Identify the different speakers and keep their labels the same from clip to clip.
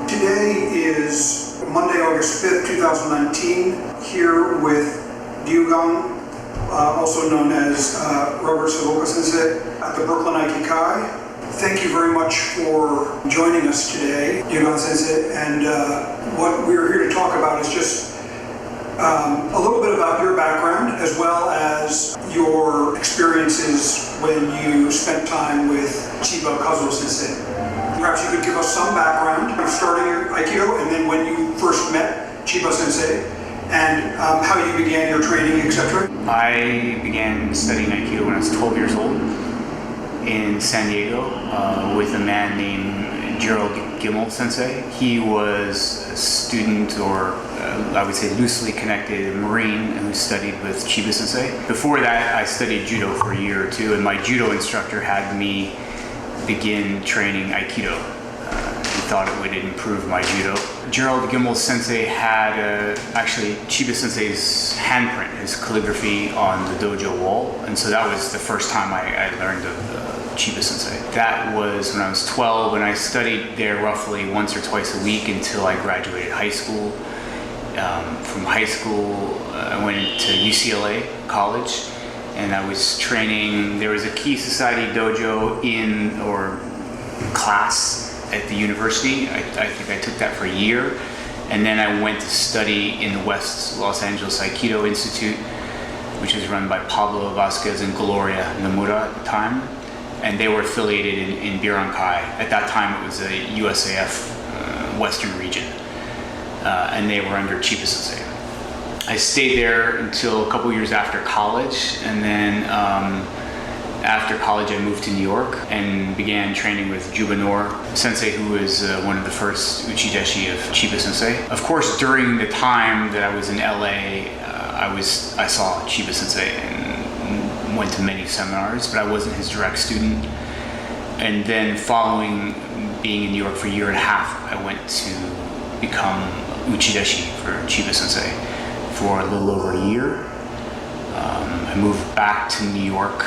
Speaker 1: Today is Monday, August 5th, 2019, here with Ryugan, also known as Ryugan Savoca Sensei at the Brooklyn Aikikai. Thank you very much for joining us today, Ryugan Sensei, and what we're here to talk about is just a little bit about your background as well as your experiences when you spent time with Chiba Kazuo Sensei. Perhaps you could give us some background of starting your Aikido and then when you first met Chiba Sensei and how you began your training, etc.
Speaker 2: I began studying Aikido when I was 12 years old in San Diego with a man named Ryugan Sensei. He was a student, or I would say loosely connected Marine, who studied with Chiba Sensei. Before that, I studied judo for a year or two, and my judo instructor had me begin training Aikido. He thought it would improve my judo. Ryugan Sensei had actually Chiba Sensei's handprint, his calligraphy on the dojo wall, and so that was the first time I learned of Chiba Sensei. That was when I was 12, and I studied there roughly once or twice a week until I graduated high school. From high school, I went to UCLA college, and I was training. There was a Key Society dojo or class at the university. I think I took that for a year, and then I went to study in the West Los Angeles Aikido Institute, which was run by Pablo Vasquez and Gloria Nomura at the time, and they were affiliated in Kai. At that time, it was a USAF Western region, and they were under Chiba Sensei. I stayed there until a couple years after college, and then after college I moved to New York and began training with Juba Sensei, who was one of the first uchideshi of Chiba Sensei. Of course, during the time that I was in LA, I saw Chiba Sensei and went to many seminars, but I wasn't his direct student. And then following being in New York for a year and a half, I went to become uchideshi for Chiba Sensei for a little over a year. I moved back to New York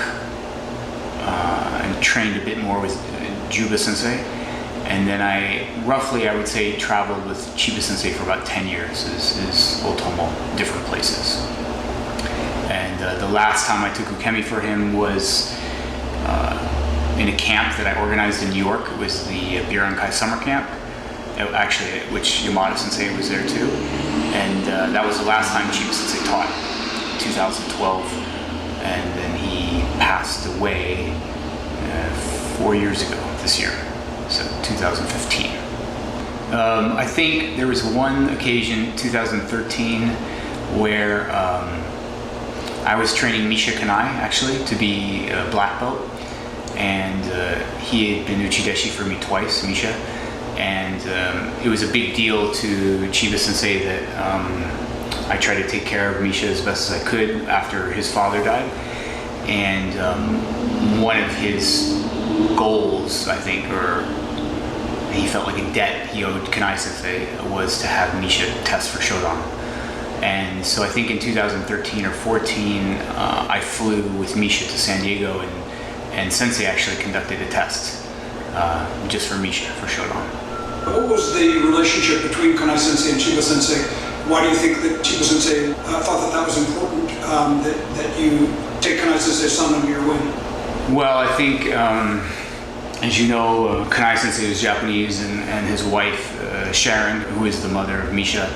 Speaker 2: and trained a bit more with Chiba Sensei, and then I would say traveled with Chiba Sensei for about 10 years is Otomo, different places. And the last time I took ukemi for him was in a camp that I organized in New York. It was the Kai summer camp, actually, which Yamada Sensei was there too. And that was the last time Chiba Sensei taught, 2012. And then he passed away 4 years ago this year, so 2015. I think there was one occasion, 2013, where I was training Misha Kai actually to be a black belt, and he had been uchideshi for me twice, Misha. And it was a big deal to Chiba Sensei that I tried to take care of Misha as best as I could after his father died. And one of his goals, I think, or he felt like a debt he owed Kanai Sensei, was to have Misha test for Shodan. And so I think in 2013 or 14, I flew with Misha to San Diego, and Sensei actually conducted a test just for Misha, for Shodan.
Speaker 1: What was the relationship between Kanai Sensei and Chiba Sensei? Why do you think that Chiba Sensei thought that was important, that you take Kanai Sensei's son under your wing?
Speaker 2: Well, I think, as you know, Kanai Sensei is Japanese, and his wife, Sharon, who is the mother of Misha,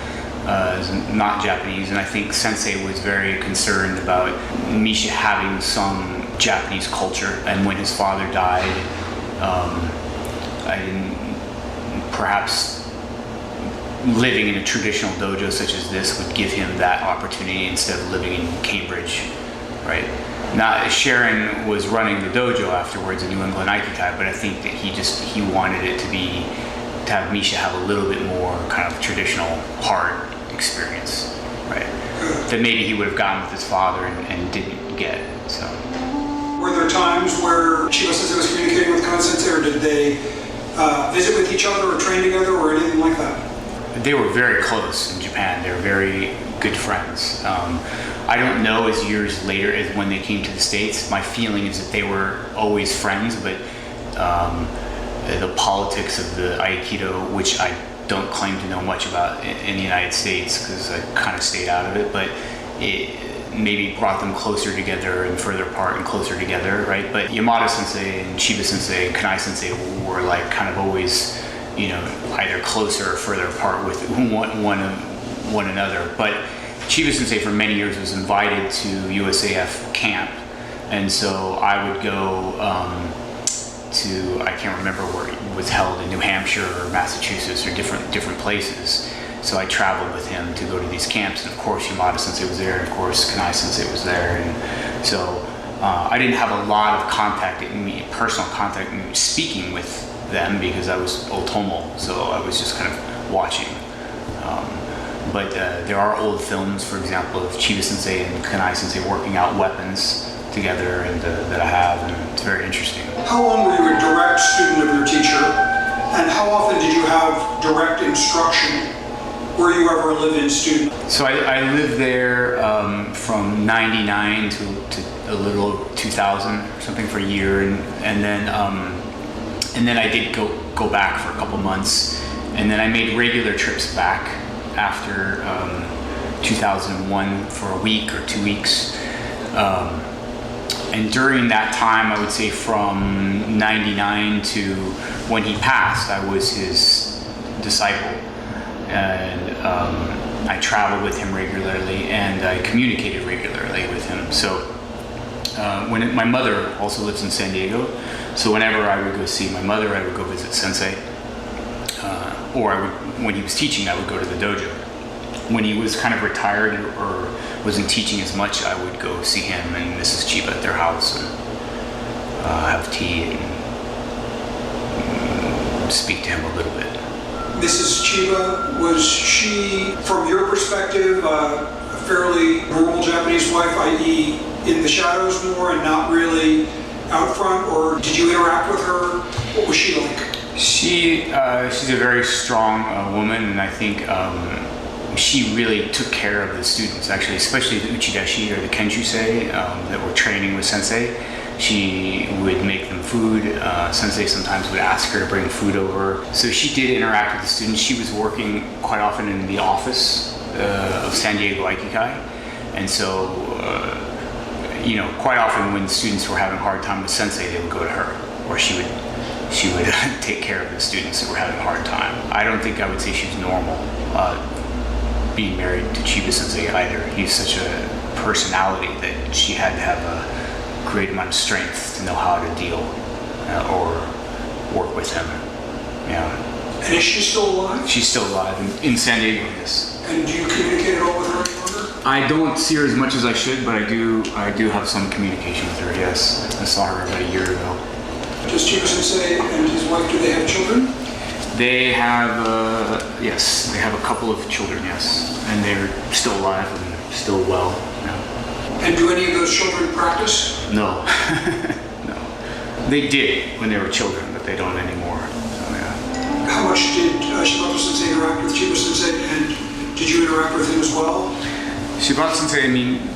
Speaker 2: is not Japanese, and I think Sensei was very concerned about Misha having some Japanese culture, and when his father died, perhaps living in a traditional dojo such as this would give him that opportunity instead of living in Cambridge, right? Now, Sharon was running the dojo afterwards in New England Aikikai, but I think that he wanted it to have Misha have a little bit more kind of traditional, hard experience, right? That maybe he would have gotten with his father and didn't get, so.
Speaker 1: Were there times where Chiba Sensei was communicating with Kanai Sensei, or did they visit with each other or train together or anything like that?
Speaker 2: They were very close in Japan. They were very good friends. I don't know as years later, as when they came to the States, my feeling is that they were always friends, but the politics of the Aikido, which I don't claim to know much about in the United States because I kind of stayed out of it, but it maybe brought them closer together and further apart and closer together, right? But Yamada Sensei and Chiba Sensei and Kanai Sensei were like kind of always, you know, either closer or further apart with one another. But Chiba Sensei for many years was invited to USAF camp, and so I would go to, I can't remember where it was held, in New Hampshire or Massachusetts or different places. So I traveled with him to go to these camps, and of course Yamada Sensei was there, and of course Kanai Sensei was there, and so I didn't have a lot of contact, personal contact, speaking with them because I was Otomo, so I was just kind of watching. But there are old films, for example, of Chiba Sensei and Kanai Sensei working out weapons together, and that I have, and it's very interesting.
Speaker 1: How long were you a direct student of your teacher, and how often did you have direct instruction? Were you ever a live-in student?
Speaker 2: So I lived there from '99 to a little over 2000 or something for a year, and then I did go back for a couple months, and then I made regular trips back after 2001 for a week or 2 weeks. And during that time, I would say from '99 to when he passed, I was his disciple. And I traveled with him regularly, and I communicated regularly with him. So my mother also lives in San Diego, so whenever I would go see my mother, I would go visit Sensei, or when he was teaching, I would go to the dojo. When he was kind of retired or wasn't teaching as much, I would go see him and Mrs. Chiba at their house and have tea and speak to him a little bit.
Speaker 1: Mrs. Chiba, was she, from your perspective, a fairly normal Japanese wife, i.e. in the shadows more and not really out front, or did you interact with her? What was she like?
Speaker 2: She's a very strong woman, and I think she really took care of the students, actually, especially the uchideshi or the kenshusei that were training with Sensei. She would make them food. Sensei sometimes would ask her to bring food over. So she did interact with the students. She was working quite often in the office of San Diego Aikikai. And so, quite often when students were having a hard time with Sensei, they would go to her, or she would take care of the students that were having a hard time. I don't think I would say she was normal being married to Chiba Sensei either. He's such a personality that she had to have a great amount of strength to know how to deal or work with him. Yeah.
Speaker 1: And is she still alive?
Speaker 2: She's still alive in San Diego, yes.
Speaker 1: And do you communicate at all with her any longer?
Speaker 2: I don't see her as much as I should, but I do have some communication with her, yes. I saw her about a year ago.
Speaker 1: Does Chiba Sensei and his wife, do they have children?
Speaker 2: They have, yes, they have a couple of children, yes. And they're still alive and still well. Yeah.
Speaker 1: And do any of those children practice?
Speaker 2: No. No. They did when they were children, but they don't anymore. So, yeah.
Speaker 1: How much did Shibata Sensei interact with Chiba Sensei, and did you interact with him as well?
Speaker 2: Shibata Sensei,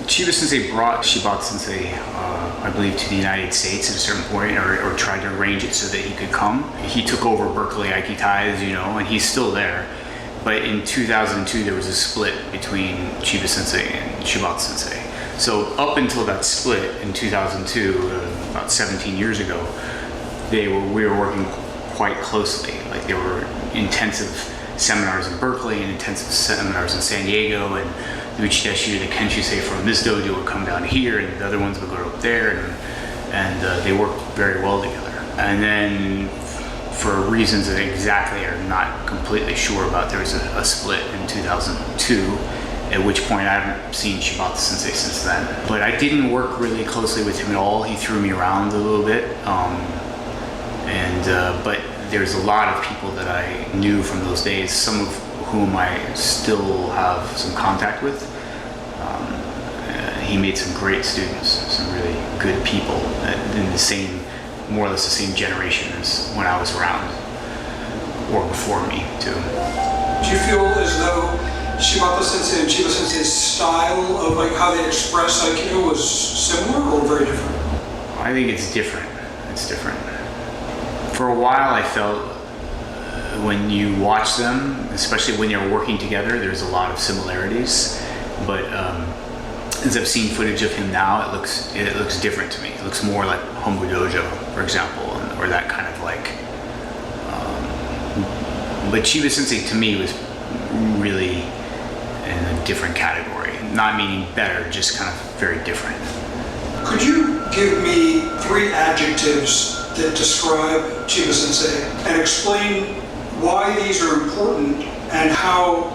Speaker 2: Chiba Sensei brought Shibata Sensei, I believe, to the United States at a certain point, or tried to arrange it so that he could come. He took over Berkeley Aikikai, as you know, and he's still there. But in 2002, there was a split between Chiba Sensei and Shibata Sensei. So up until that split in 2002, about 17 years ago, we were working quite closely. Like, there were intensive seminars in Berkeley and intensive seminars in San Diego, and the uchideshi or the kenshusei from this dojo would come down here, and the other ones would go up there, and they worked very well together. And then, for reasons that exactly are not completely sure about, there was a split in 2002, at which point I haven't seen Shibata Sensei since then. But I didn't work really closely with him at all. He threw me around a little bit, but there's a lot of people that I knew from those days, some of whom I still have some contact with. He made some great students, some really good people in the same, more or less the same generation as when I was around, or before me too.
Speaker 1: Do you feel as though Shibata Sensei and Chiba Sensei's style of like how they express Aikido was similar or very different?
Speaker 2: I think it's different. It's different. For a while I felt when you watch them, especially when they're working together, there's a lot of similarities. But as I've seen footage of him now, it looks different to me. It looks more like Hombu Dojo, for example, or that kind of like. But Chiba Sensei to me was really in a different category. Not meaning better, just kind of very different.
Speaker 1: Could you give me 3 adjectives that describe Chiba Sensei and explain why these are important and how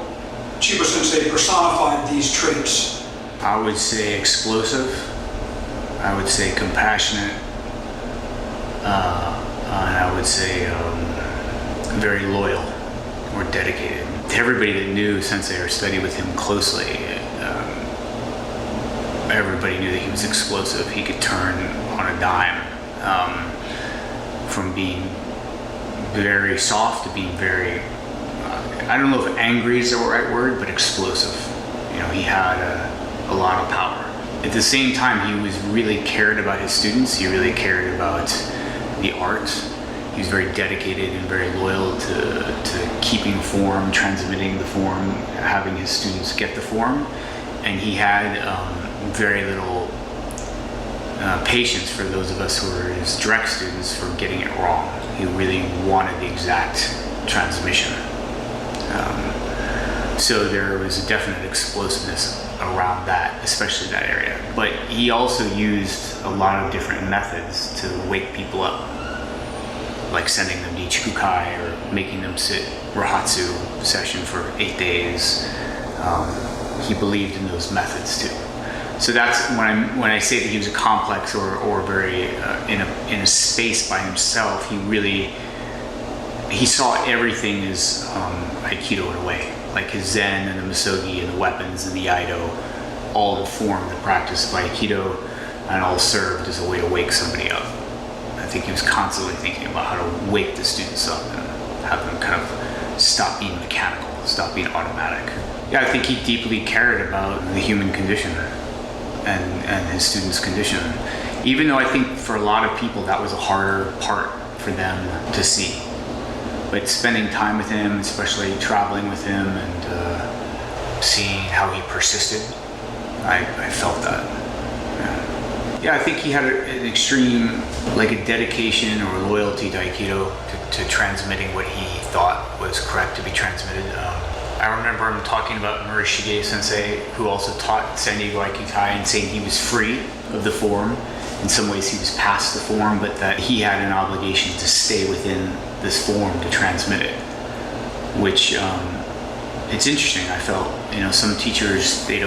Speaker 1: Chiba Sensei personified these traits?
Speaker 2: I would say explosive. I would say compassionate. And I would say very loyal or dedicated. To everybody that knew Sensei or studied with him closely, everybody knew that he was explosive. He could turn on a dime, from being very soft to being very, I don't know if angry is the right word, but explosive. You know, he had a lot of power. At the same time, he was really cared about his students. He really cared about the art. He was very dedicated and very loyal to keeping form, transmitting the form, having his students get the form. And he had very little patience for those of us who were his direct students for getting it wrong. He really wanted the exact transmission. So there was a definite explosiveness around that, especially that area. But he also used a lot of different methods to wake people up, like sending them to Aikikai or making them sit Rahatsu session for 8 days. He believed in those methods too. So that's when I say that he was a complex or very in a space by himself. He saw everything as Aikido in a way, like his Zen and the Misogi and the weapons and the Aido, all informed the practice of Aikido and all served as a way to wake somebody up. I think he was constantly thinking about how to wake the students up and have them kind of stop being mechanical, stop being automatic. Yeah, I think he deeply cared about the human condition and his students' condition. Even though I think for a lot of people that was a harder part for them to see. But spending time with him, especially traveling with him and seeing how he persisted, I felt that. Yeah, I think he had an extreme, like a dedication or loyalty to Aikido, to transmitting what he thought was correct to be transmitted. I remember him talking about Murashige Sensei, who also taught San Diego Aikikai, and saying he was free of the form. In some ways he was past the form, but that he had an obligation to stay within this form to transmit it. Which, it's interesting, I felt. You know, some teachers, they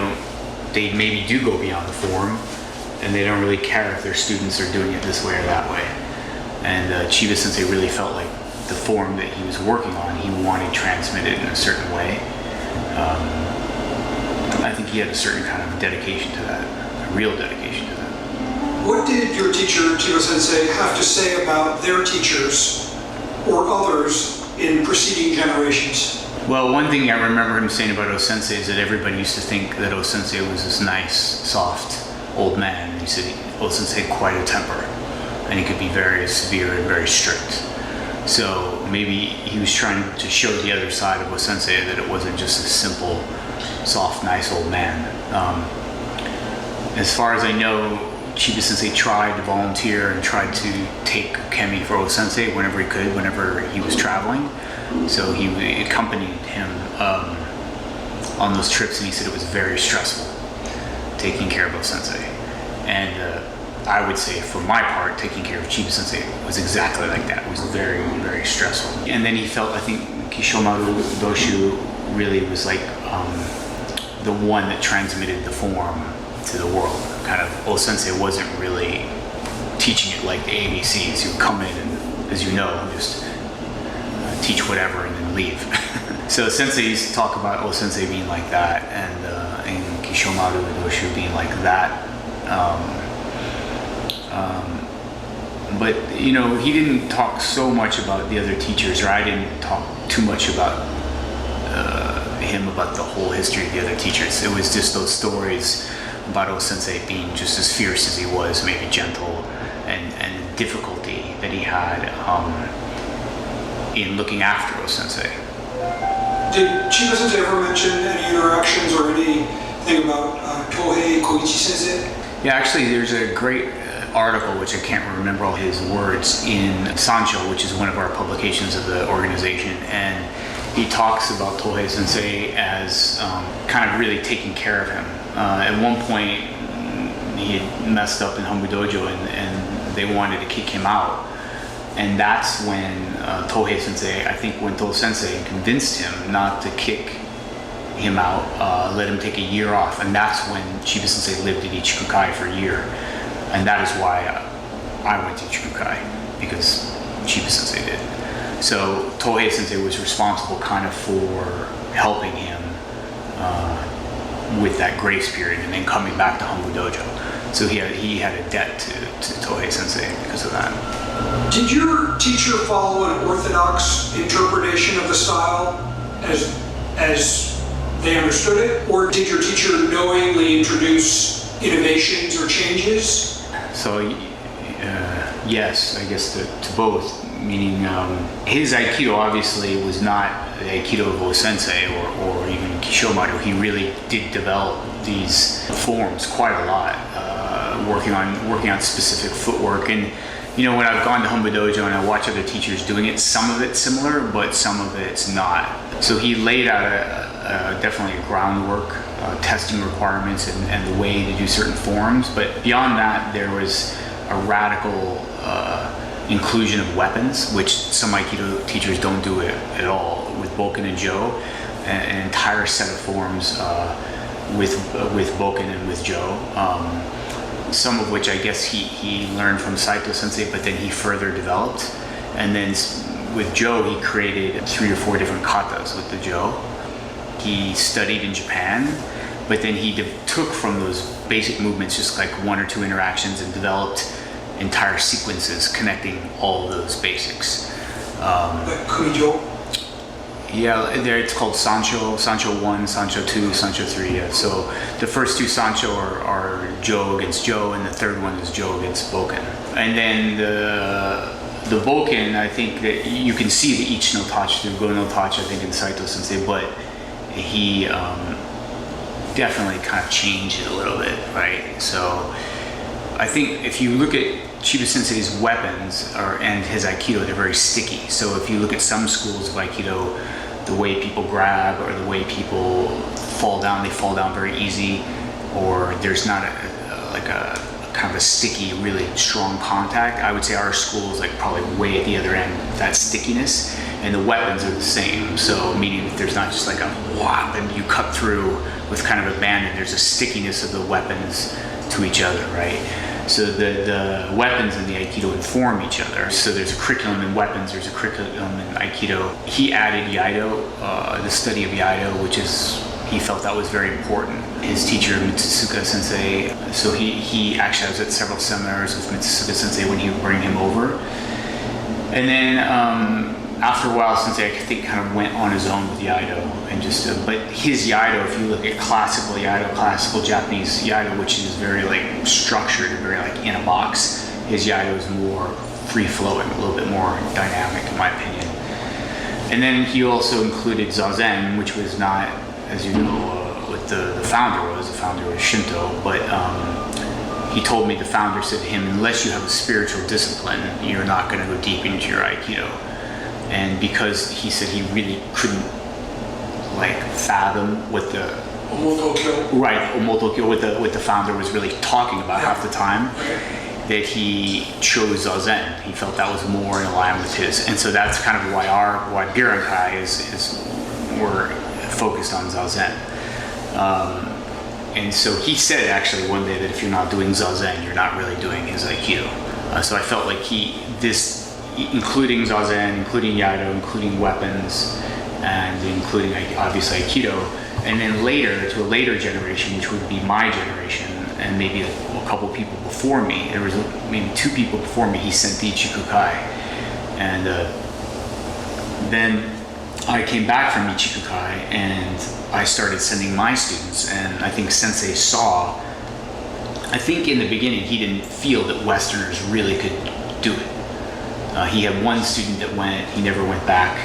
Speaker 2: maybe do go beyond the form, and they don't really care if their students are doing it this way or that way. And Chiba Sensei really felt like the form that he was working on, he wanted transmitted in a certain way. I think he had a certain kind of dedication to that, a real dedication to that.
Speaker 1: What did your teacher, Chiba Sensei, have to say about their teachers or others in preceding generations?
Speaker 2: Well, one thing I remember him saying about O-Sensei is that everybody used to think that O-Sensei was this nice, soft, old man. And he said O-Sensei had quite a temper, and he could be very severe and very strict. So maybe he was trying to show the other side of O-Sensei that it wasn't just a simple, soft, nice old man. As far as I know, Chiba Sensei tried to volunteer and tried to take Kemi for O-Sensei whenever he could, whenever he was traveling. So he accompanied him on those trips, and he said it was very stressful taking care of O-Sensei. And I would say, for my part, taking care of Chiba Sensei was exactly like that. It was very, very stressful. And then he felt, I think, Kishomaru Doshu really was like the one that transmitted the form to the world. Kind of, O-Sensei wasn't really teaching it like the ABCs. He would come in and, as you know, just teach whatever and then leave. So Sensei used to talk about O-Sensei being like that, and Kishomaru Doshu being like that. But you know, he didn't talk so much about the other teachers, or I didn't talk too much about him about the whole history of the other teachers. It was just those stories about O-Sensei being just as fierce as he was, maybe gentle, and the difficulty that he had in looking after O-sensei.
Speaker 1: Did Chiba Sensei ever mention any interactions or anything about Tohei Koichi Sensei?
Speaker 2: Yeah, actually, there's a great article, which I can't remember all his words, in Sancho, which is one of our publications of the organization, and he talks about Tohei Sensei as kind of really taking care of him. At one point, he had messed up in Humbu Dojo, and they wanted to kick him out. And that's when Tohei Sensei, I think when Tohei Sensei convinced him not to kick him out, let him take a year off, and that's when Chiba Sensei lived at Ichikukai for a year. And that is why I went to Ichikukai, because Chiba Sensei did. So Tohei Sensei was responsible kind of for helping him with that grace period and then coming back to Humbu Dojo. So he had a debt to Tohei Sensei because of that.
Speaker 1: Did your teacher follow an orthodox interpretation of the style as they understood it? Or did your teacher knowingly introduce innovations or changes?
Speaker 2: So yes, I guess to both. Meaning his Aikido obviously was not the Aikido of O-sensei or even Kishomaru. He really did develop these forms quite a lot, working on specific footwork. And you know, when I've gone to Humbu Dojo and I watch other teachers doing it, some of it's similar, but some of it's not. So he laid out definitely a groundwork, testing requirements, and the way to do certain forms. But beyond that, there was a radical inclusion of weapons, which some Aikido teachers don't do it at all. With Boken and Jo, an entire set of forms with Boken and with Jo. Some of which I guess he learned from Saito Sensei, but then he further developed. And then with Jo, he created 3 or 4 different katas with the Jo. He studied in Japan, but then he took from those basic movements just like 1 or 2 interactions and developed entire sequences connecting all of those basics.
Speaker 1: Like Kujo?
Speaker 2: Yeah, there it's called Sancho 1, Sancho 2, Sancho 3. Yeah. So the first 2 Sancho are Jo against Jo, and the third one is Jo against Boken. And then the Boken, I think that you can see the Ich no Tachi, the Go no Tachi, I think in Saito Sensei, but he definitely kind of changed it a little bit, right? So I think if you look at Chiba Sensei's weapons and his Aikido, they're very sticky. So if you look at some schools of Aikido, the way people grab or the way people fall down, they fall down very easy, or there's not a kind of a sticky, really strong contact. I would say our school is like probably way at the other end, that stickiness, and the weapons are the same. So meaning that there's not just like a whop and you cut through with kind of abandon, there's a stickiness of the weapons to each other, right? So the weapons in the Aikido inform each other. So there's a curriculum in weapons, there's a curriculum in Aikido. He added Iaido, the study of Iaido, which is, he felt that was very important. His teacher, Mitsusuka Sensei, so he actually was at several seminars with Mitsusuka Sensei when he would bring him over. And then after a while, Sensei, I think, kind of went on his own with Iaido, and just, but his Iaido, if you look at classical Iaido, classical Japanese Iaido, which is very like structured and very like in a box, his Iaido is more free-flowing, a little bit more dynamic, in my opinion. And then he also included Zazen, which was not, as you know, what the founder was. The founder was Shinto, but he told me, the founder said to him, unless you have a spiritual discipline, you're not going to go deep into your Aikido. And because he said he really couldn't like fathom what the Omotokyo, what the founder was really talking about half the time, that he chose Zazen. He felt that was more in line with his, and so that's kind of why Girankai is we're focused on Zazen. And so he said actually one day that if you're not doing Zazen, you're not really doing his Aikido. So I felt like including Zazen, including Iaido, including weapons, and including obviously Aikido, and then later, to a later generation, which would be my generation, and maybe a couple people before me, there was maybe 2 people before me, he sent to Ichikukai. And then I came back from Ichikukai, and I started sending my students, and I think Sensei saw, I think in the beginning he didn't feel that Westerners really could do it. He had one student that went, he never went back,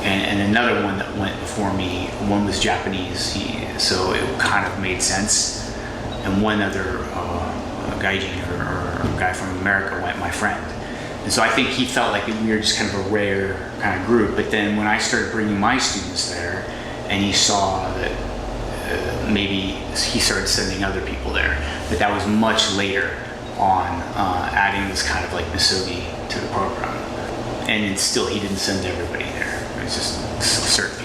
Speaker 2: and another one that went before me. One was Japanese, so it kind of made sense. And one other gaijin or guy from America went, my friend. And so I think he felt like we were just kind of a rare kind of group. But then when I started bringing my students there, and he saw that maybe he started sending other people there. But that was much later on, adding this kind of like misogi to the program. And then still, he didn't send everybody there. It was just certain